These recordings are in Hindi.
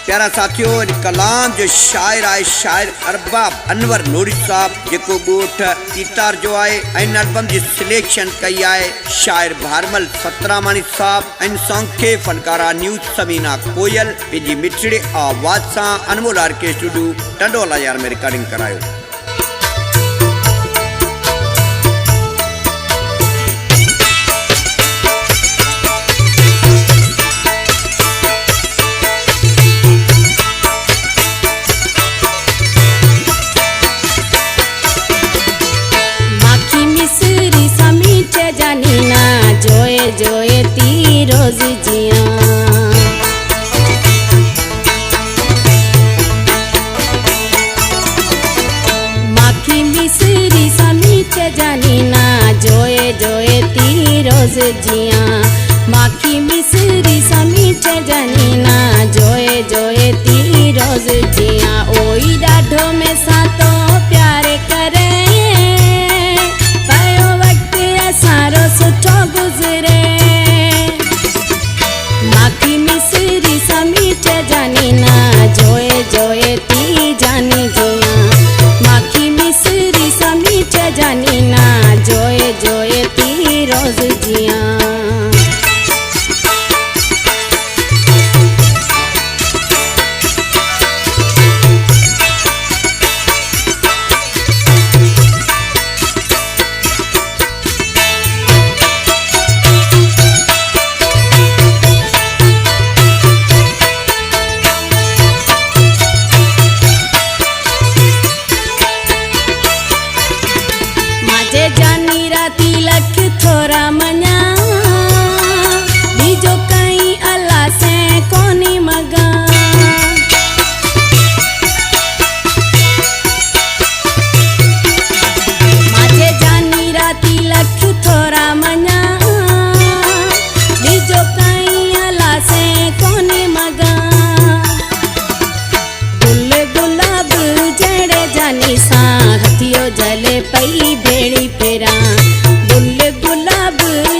प्यारा साथियों, कलाम जो शायर आए शायर अरबाब अनवर नूरी साहब जेको गोठ तीतार जो आए इन एल्बम जी सिलेक्शन कई आए शायर भारमल सतरामानी साहब इन सॉन्ग के फनकारा न्यूज समीना कोयल पंहिंजी मिठड़ी आवाज सां अनमोल आर्केस्ट्रा स्टूडियो टंडोला यार में रिकॉर्डिंग करायो। जोए जोए ती रोज जिया माखी मिसरी समीच जानी ना जोए जोए ती रोज जिया माखी मिसरी समीच जानी ना जोए जोए ती रोज जिया ओई डाढो में सातो प्यार करे सारो सुठो गुजरे माखी मिसरी समीट जानी ना जोए जोए ती जानी जिया माखी मिसरी समीट जानी ना जोए जोए ती रोज जिया। जानी राती लख थोरा मना बीजो कहीं अल्लाह से कोनी मगा माजे जानी राती लख थोरा मना बीजो कहीं अल्लाह से कोनी मगा गुल गुलाब जड़े जानी सा हथियो जले पई बेड़ी फेरा गुल गुलाब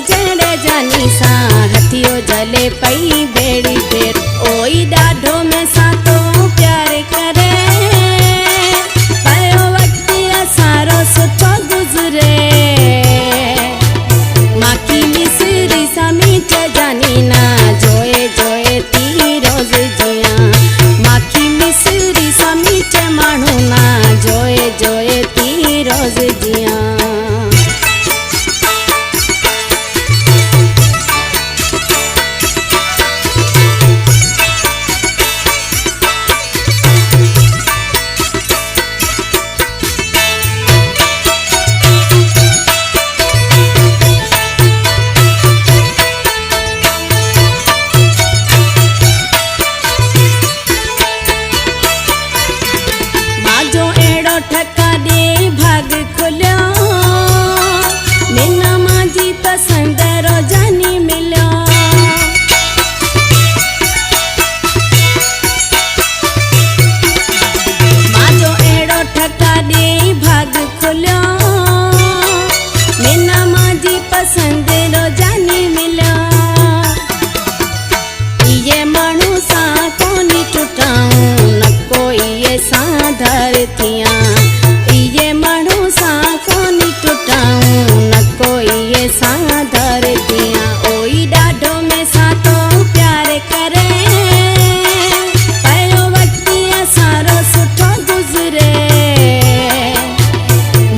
जड़े जानी सा हथियो जले पई बेड़ी फेर ओई डाढो में सातो प्यार करे पयो वक्त सारो सुठो गुजरे माखी मिसरी समीट जानी ना जोए जोए ती रोज जिया माखी मिसरी समीट माण्हू ना जोए जोए ती रोज जिया। ठका दे भाग खुलियो बिना माजी पसंद रोजानी मिलो माजो एड़ो ठका दे भाग खुलियो बिना माजी पसंद रोजानी मिलो ये मानू सा कोनी टुटाऊं न कोई ये सा धरतियां ये मणु सा कोनी टुटाऊं न कोई ये सा धरतियां ओई डाढो में सातो प्यार करे पयो वक्त सारो सुठो गुजरे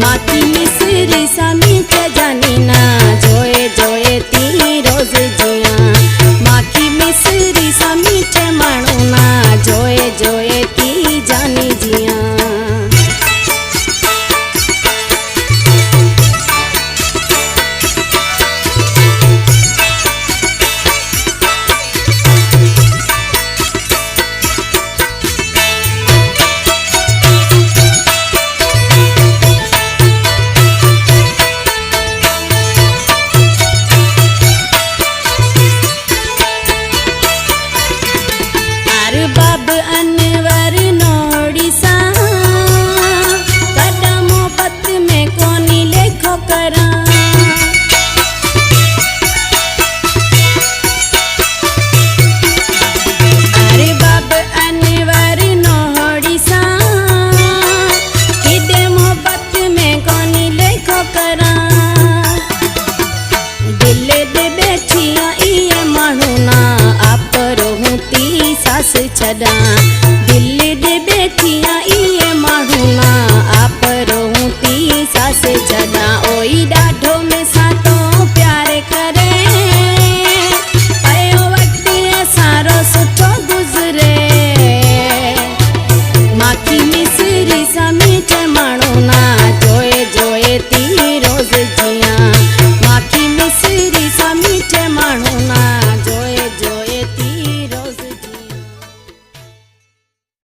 माखी मिसरी समीट जानी ना जोए जोए ती रोज जिया माखी मिसरी समीट माण्हू ना जोए जोए ती जानी जिया। अरबाब अनवर नोड़ी सा कदमों पत में कोनी लेखो करा अरबाब अन ओई ॾाढो में सा